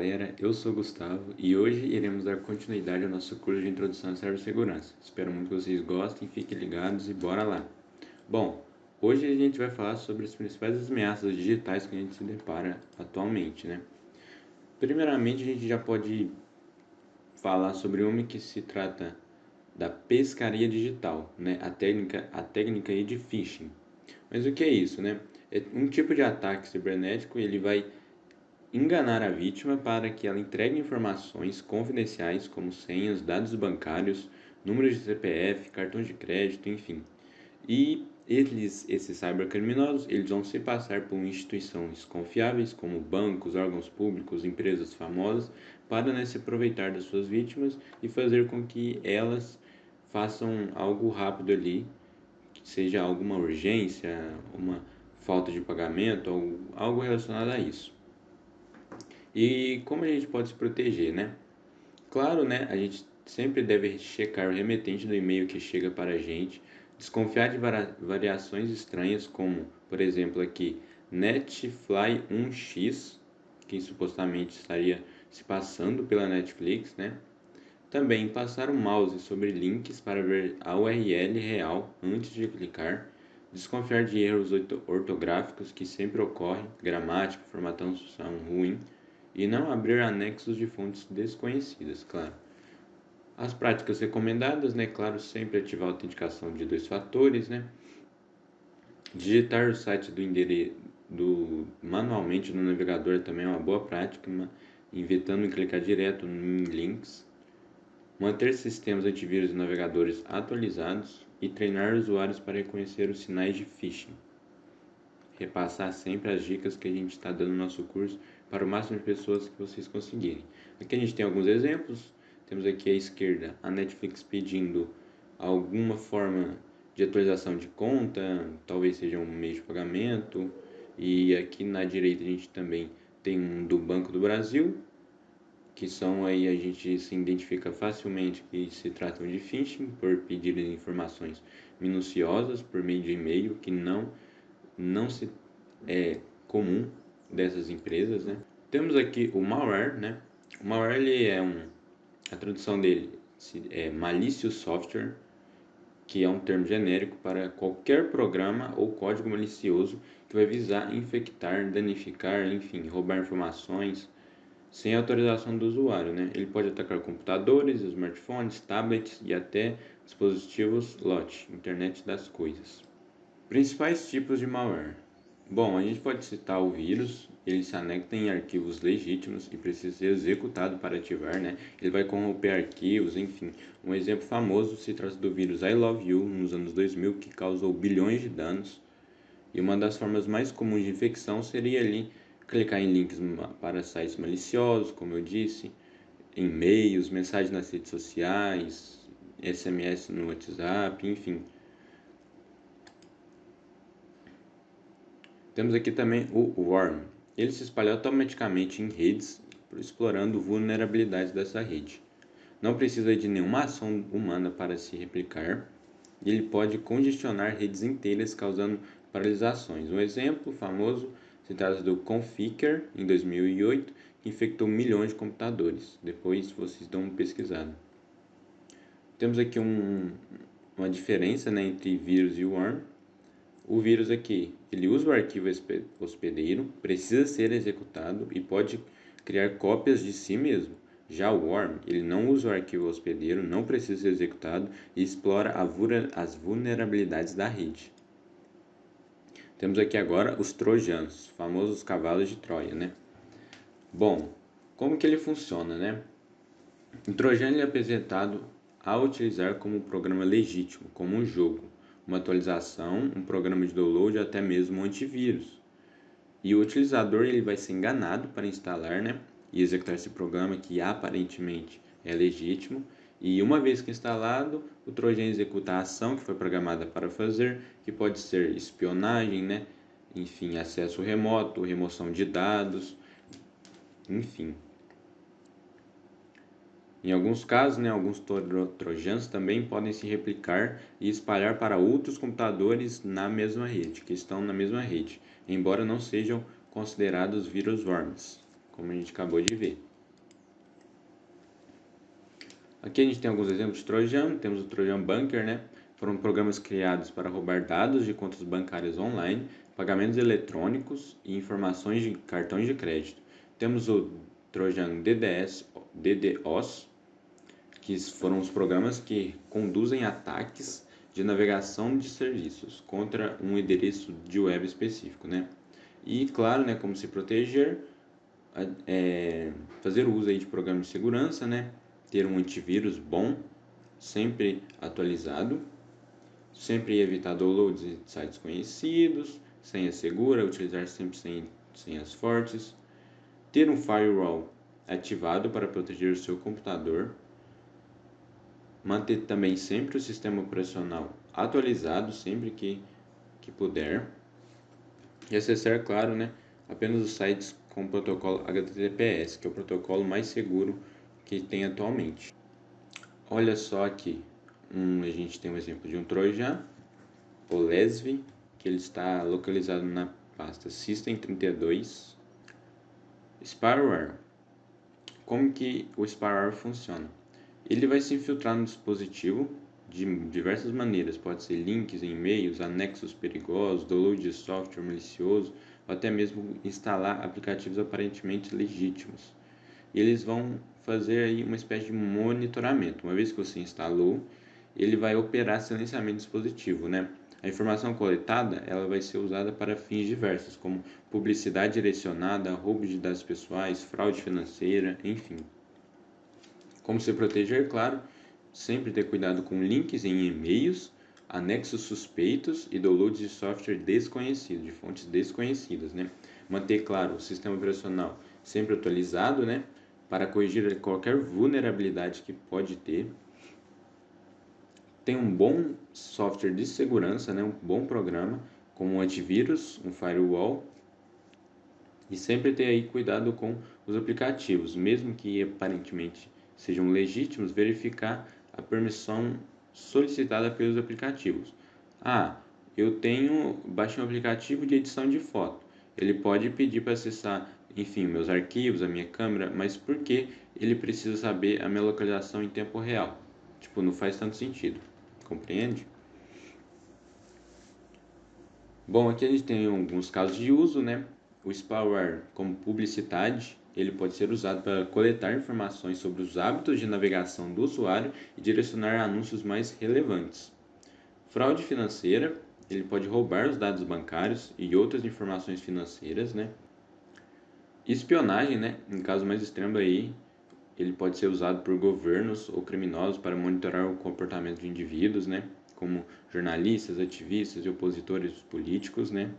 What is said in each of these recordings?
galera, eu sou o Gustavo e hoje iremos dar continuidade ao nosso curso de Introdução à Cibersegurança. Espero muito que vocês gostem, fiquem ligados e bora lá! Bom, hoje a gente vai falar sobre as principais ameaças digitais que a gente se depara atualmente, né? Primeiramente, a gente já pode falar sobre uma que se trata da pescaria digital, né? A técnica aí de phishing. Mas o que é isso, né? É um tipo de ataque cibernético, ele vai enganar a vítima para que ela entregue informações confidenciais como senhas, dados bancários, números de CPF, cartões de crédito, enfim. E esses cybercriminosos, eles vão se passar por instituições confiáveis como bancos, órgãos públicos, empresas famosas, para, né, se aproveitar das suas vítimas e fazer com que elas façam algo rápido ali, seja alguma urgência, uma falta de pagamento, ou algo relacionado a isso. E como a gente pode se proteger, né? Claro, né? A gente sempre deve checar o remetente do e-mail que chega para a gente, desconfiar de variações estranhas, como, por exemplo, aqui, Netfly1x, que supostamente estaria se passando pela Netflix, né? Também passar o mouse sobre links para ver a URL real antes de clicar, desconfiar de erros ortográficos que sempre ocorrem, gramática, formatação ruim, e não abrir anexos de fontes desconhecidas, claro. As práticas recomendadas, né? Claro, sempre ativar a autenticação de 2 fatores, né? Digitar o site do endereço manualmente no navegador também é uma boa prática, evitando clicar direto em links. Manter sistemas antivírus e navegadores atualizados e treinar usuários para reconhecer os sinais de phishing. Repassar sempre as dicas que a gente está dando no nosso curso para o máximo de pessoas que vocês conseguirem. Aqui a gente tem alguns exemplos. Temos aqui à esquerda a Netflix pedindo alguma forma de atualização de conta, talvez seja um meio de pagamento. E aqui na direita a gente também tem um do Banco do Brasil, que são aí, a gente se identifica facilmente que se tratam de phishing por pedirem informações minuciosas por meio de e-mail, que não se é comum dessas empresas, né? Temos aqui o malware, né? O malware, ele é a tradução dele é malicious software, que é um termo genérico para qualquer programa ou código malicioso que vai visar infectar, danificar, enfim, roubar informações sem autorização do usuário, né? Ele pode atacar computadores, smartphones, tablets e até dispositivos LOT, Internet das Coisas. Principais tipos de malware. Bom, a gente pode citar o vírus. Ele se anexa em arquivos legítimos e precisa ser executado para ativar, né? Ele vai corromper arquivos, enfim. Um exemplo famoso se trata do vírus I Love You, nos anos 2000, que causou bilhões de danos. E uma das formas mais comuns de infecção seria ali clicar em links para sites maliciosos, como eu disse, e-mails, mensagens nas redes sociais, SMS no WhatsApp, enfim. Temos aqui também o worm. Ele se espalha automaticamente em redes, explorando vulnerabilidades dessa rede. Não precisa de nenhuma ação humana para se replicar. Ele pode congestionar redes inteiras, causando paralisações. Um exemplo famoso se trata do Conficker, em 2008, que infectou milhões de computadores. Depois vocês dão uma pesquisada. Temos aqui uma diferença, né, entre vírus e worm. O vírus aqui, ele usa o arquivo hospedeiro, precisa ser executado e pode criar cópias de si mesmo. Já o worm, ele não usa o arquivo hospedeiro, não precisa ser executado e explora as vulnerabilidades da rede. Temos aqui agora os trojanos, famosos cavalos de Troia, né? Bom, como que ele funciona, né? O trojano é apresentado a utilizar como um programa legítimo, como um jogo, uma atualização, um programa de download, até mesmo um antivírus. E o utilizador, ele vai ser enganado para instalar, né, e executar esse programa que aparentemente é legítimo. E uma vez que instalado, o trojan executa a ação que foi programada para fazer, que pode ser espionagem, né, enfim, acesso remoto, remoção de dados, enfim. Em alguns casos, né, alguns trojans também podem se replicar e espalhar para outros computadores na mesma rede, que estão na mesma rede, embora não sejam considerados vírus worms, como a gente acabou de ver. Aqui a gente tem alguns exemplos de Trojan, temos o Trojan Bunker, né? Foram programas criados para roubar dados de contas bancárias online, pagamentos eletrônicos e informações de cartões de crédito. Temos o Trojan DDoS, que foram os programas que conduzem ataques de navegação de serviços contra um endereço de web específico, né? E claro, né, como se proteger, fazer uso aí de programas de segurança, né? Ter um antivírus bom, sempre atualizado, sempre evitar downloads de sites conhecidos, senha segura, utilizar sempre senhas fortes, ter um firewall ativado para proteger o seu computador, manter também sempre o sistema operacional atualizado sempre que puder, e acessar, claro, né, apenas os sites com o protocolo HTTPS, que é o protocolo mais seguro que tem atualmente. Olha só aqui, a gente tem um exemplo de um Trojan, o Lesvi, que ele está localizado na pasta System32. Spyware. Como que o spyware funciona? Ele vai se infiltrar no dispositivo de diversas maneiras, pode ser links em e-mails, anexos perigosos, download de software malicioso, ou até mesmo instalar aplicativos aparentemente legítimos. E eles vão fazer aí uma espécie de monitoramento. Uma vez que você instalou, ele vai operar silenciamento do dispositivo, né? A informação coletada ela vai ser usada para fins diversos, como publicidade direcionada, roubo de dados pessoais, fraude financeira, enfim. Como se proteger? Claro, sempre ter cuidado com links em e-mails, anexos suspeitos e downloads de software desconhecido, de fontes desconhecidas, né? Manter, claro, o sistema operacional sempre atualizado, né? Para corrigir qualquer vulnerabilidade que pode ter. Tem um bom software de segurança, né? Um bom programa, como um antivírus, um firewall. E sempre ter aí cuidado com os aplicativos, mesmo que aparentemente sejam legítimos, verificar a permissão solicitada pelos aplicativos. Baixei um aplicativo de edição de foto. Ele pode pedir para acessar, enfim, meus arquivos, a minha câmera, mas por que ele precisa saber a minha localização em tempo real? Tipo, não faz tanto sentido. Compreende? Bom, aqui a gente tem alguns casos de uso, né? O spyware, como publicidade, ele pode ser usado para coletar informações sobre os hábitos de navegação do usuário e direcionar anúncios mais relevantes. Fraude financeira, ele pode roubar os dados bancários e outras informações financeiras, né? Espionagem, né? Em caso mais extremo aí, ele pode ser usado por governos ou criminosos para monitorar o comportamento de indivíduos, né? Como jornalistas, ativistas e opositores políticos, né?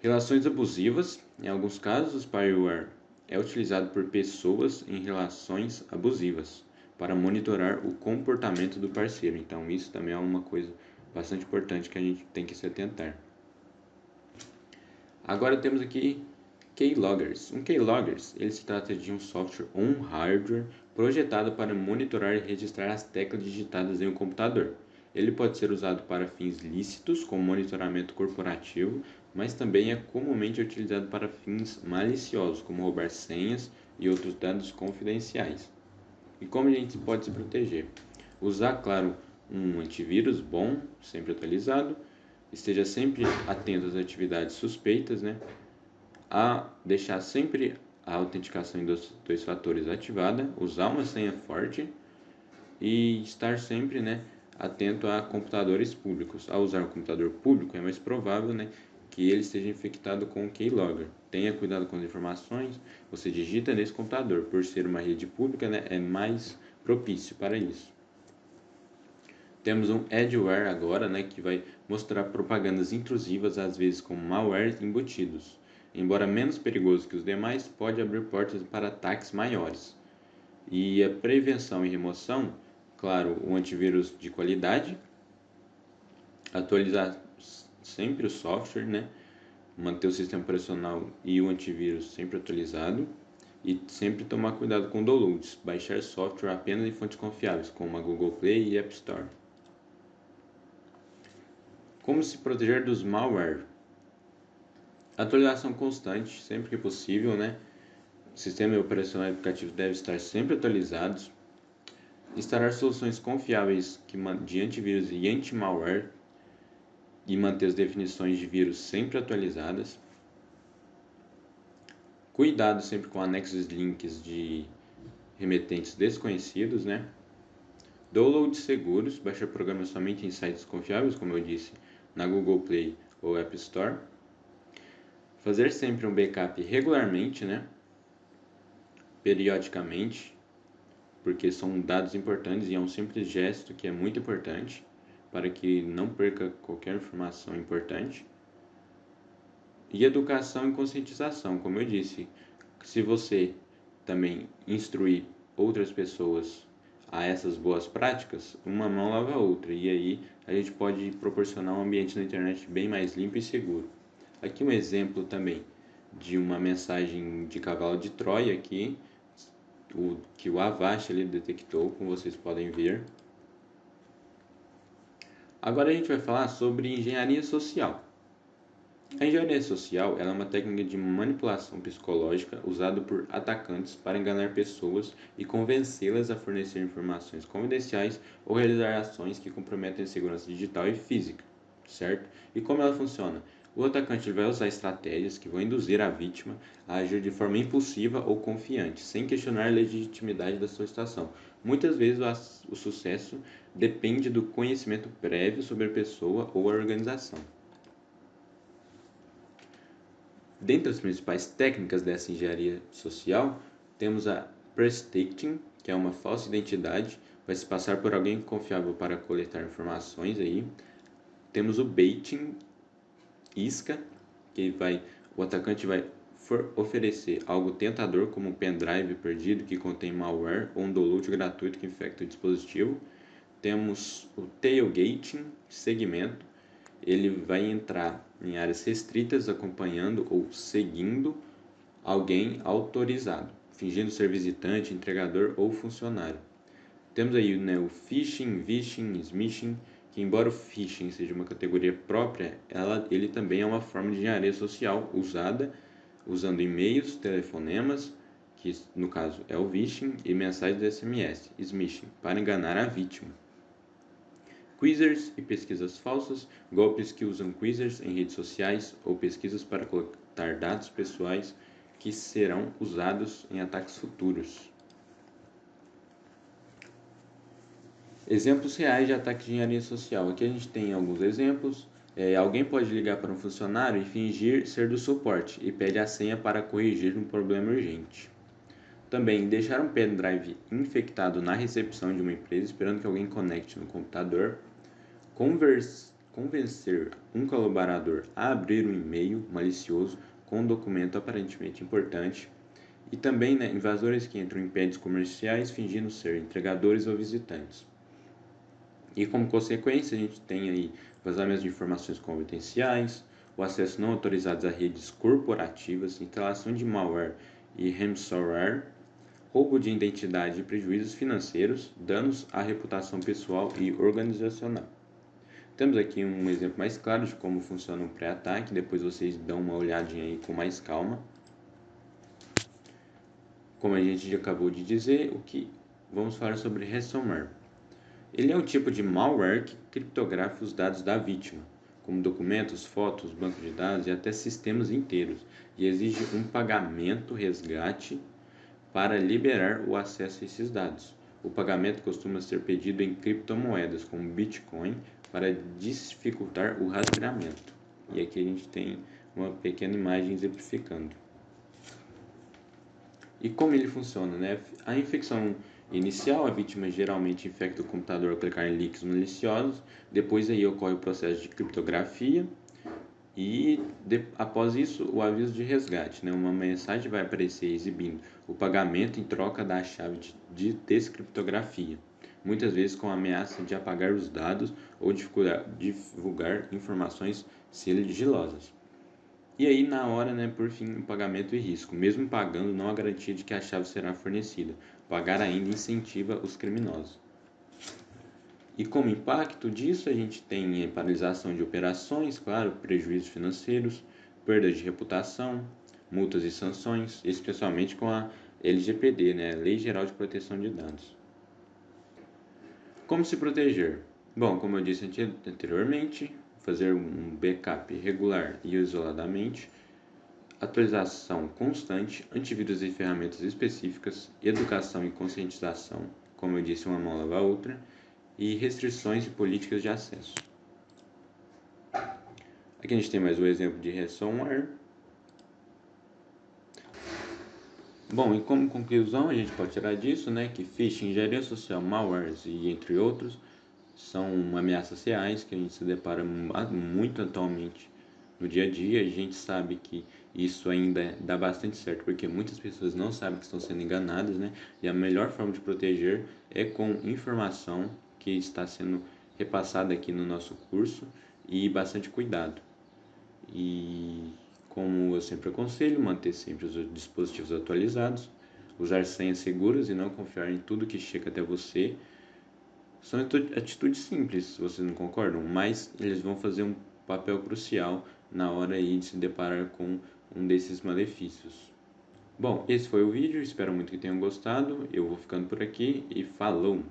Relações abusivas. Em alguns casos, o spyware é utilizado por pessoas em relações abusivas para monitorar o comportamento do parceiro. Então, isso também é uma coisa bastante importante que a gente tem que se atentar. Agora temos aqui Keyloggers. Um Keyloggers, ele se trata de um software ou um hardware projetado para monitorar e registrar as teclas digitadas em um computador. Ele pode ser usado para fins lícitos, como monitoramento corporativo, mas também é comumente utilizado para fins maliciosos, como roubar senhas e outros dados confidenciais. E como a gente pode se proteger? Usar, claro, um antivírus bom, sempre atualizado, esteja sempre atento às atividades suspeitas, né? A deixar sempre a autenticação em dois fatores ativada, usar uma senha forte e estar sempre, né, atento a computadores públicos. Ao usar um computador público, é mais provável, né, que ele esteja infectado com o keylogger. Tenha cuidado com as informações, você digita nesse computador. Por ser uma rede pública, né, é mais propício para isso. Temos um adware agora, né, que vai mostrar propagandas intrusivas, às vezes com malware embutidos. Embora menos perigoso que os demais, pode abrir portas para ataques maiores. E a prevenção e remoção, claro, o antivírus de qualidade, atualizar sempre o software, né? Manter o sistema operacional e o antivírus sempre atualizado e sempre tomar cuidado com downloads, baixar software apenas em fontes confiáveis, como a Google Play e App Store. Como se proteger dos malware? Atualização constante, sempre que possível, né? O sistema operacional e aplicativo deve estar sempre atualizados. instalar soluções confiáveis de antivírus e anti-malware e manter as definições de vírus sempre atualizadas, cuidado sempre com anexos links de remetentes desconhecidos, né? Downloads seguros, baixar programas somente em sites confiáveis, como eu disse, na Google Play ou App Store. Fazer sempre um backup regularmente, né? Periodicamente, porque são dados importantes e é um simples gesto que é muito importante para que não perca qualquer informação importante. E educação e conscientização, como eu disse, se você também instruir outras pessoas a essas boas práticas, uma mão lava a outra, e aí a gente pode proporcionar um ambiente na internet bem mais limpo e seguro. Aqui um exemplo também de uma mensagem de cavalo de Troia aqui, que o Avast ele detectou, como vocês podem ver. Agora a gente vai falar sobre engenharia social. A engenharia social ela é uma técnica de manipulação psicológica usada por atacantes para enganar pessoas e convencê-las a fornecer informações confidenciais ou realizar ações que comprometem a segurança digital e física, certo? E como ela funciona? O atacante vai usar estratégias que vão induzir a vítima a agir de forma impulsiva ou confiante, sem questionar a legitimidade da sua situação. Muitas vezes o sucesso depende do conhecimento prévio sobre a pessoa ou a organização. Dentre as principais técnicas dessa engenharia social, temos a prospecting, que é uma falsa identidade, vai se passar por alguém confiável para coletar informações aí. Temos o baiting, isca, que o atacante vai oferecer algo tentador, como um pendrive perdido que contém malware ou um download gratuito que infecta o dispositivo. Temos o tailgating, segmento, ele vai entrar em áreas restritas acompanhando ou seguindo alguém autorizado, fingindo ser visitante, entregador ou funcionário. Temos aí, né, o phishing, vishing, smishing, que embora o phishing seja uma categoria própria, ele também é uma forma de engenharia social usada usando e-mails, telefonemas, que no caso é o vishing, e mensagens de SMS, smishing, para enganar a vítima. Quizzers e pesquisas falsas, golpes que usam quizzers em redes sociais ou pesquisas para coletar dados pessoais que serão usados em ataques futuros. Exemplos reais de ataque de engenharia social. Aqui a gente tem alguns exemplos. Alguém pode ligar para um funcionário e fingir ser do suporte e pede a senha para corrigir um problema urgente. Também deixar um pendrive infectado na recepção de uma empresa esperando que alguém conecte no computador. Convencer um colaborador a abrir um e-mail malicioso com um documento aparentemente importante. E também, né, invasores que entram em prédios comerciais fingindo ser entregadores ou visitantes. E como consequência, a gente tem aí vazamentos de informações confidenciais, o acesso não autorizado a redes corporativas, instalação de malware e ransomware, roubo de identidade e prejuízos financeiros, danos à reputação pessoal e organizacional. Temos aqui um exemplo mais claro de como funciona um pré-ataque, depois vocês dão uma olhadinha aí com mais calma. Como a gente já acabou de dizer, vamos falar sobre ransomware. Ele é um tipo de malware que criptografa os dados da vítima, como documentos, fotos, banco de dados e até sistemas inteiros, e exige um pagamento resgate para liberar o acesso a esses dados. O pagamento costuma ser pedido em criptomoedas, como Bitcoin, para dificultar o rastreamento. E aqui a gente tem uma pequena imagem exemplificando. E como ele funciona, né? A infecção inicial, a vítima geralmente infecta o computador ao clicar em links maliciosos, depois aí ocorre o processo de criptografia e após isso o aviso de resgate, né? Uma mensagem vai aparecer exibindo o pagamento em troca da chave de descriptografia, muitas vezes com a ameaça de apagar os dados ou divulgar informações sigilosas. E aí, na hora, né, por fim, o pagamento e risco. Mesmo pagando, não há garantia de que a chave será fornecida. Pagar ainda incentiva os criminosos. E como impacto disso, a gente tem paralisação de operações, claro, prejuízos financeiros, perda de reputação, multas e sanções, especialmente com a LGPD, né, Lei Geral de Proteção de Dados. Como se proteger? Bom, como eu disse anteriormente, fazer um backup regular e isoladamente, atualização constante, antivírus e ferramentas específicas, educação e conscientização, como eu disse, uma mão lava a outra, e restrições e políticas de acesso. Aqui a gente tem mais um exemplo de ransomware. Bom, e como conclusão a gente pode tirar disso, né, que phishing, engenharia social, malwares e entre outros são ameaças reais que a gente se depara muito atualmente no dia a dia. A gente sabe que isso ainda dá bastante certo, porque muitas pessoas não sabem que estão sendo enganadas, né? E a melhor forma de proteger é com informação que está sendo repassada aqui no nosso curso e bastante cuidado. E como eu sempre aconselho, manter sempre os dispositivos atualizados, usar senhas seguras e não confiar em tudo que chega até você. São atitudes simples, vocês não concordam? Mas eles vão fazer um papel crucial na hora aí de se deparar com um desses malefícios. Bom, esse foi o vídeo, espero muito que tenham gostado. Eu vou ficando por aqui e falou!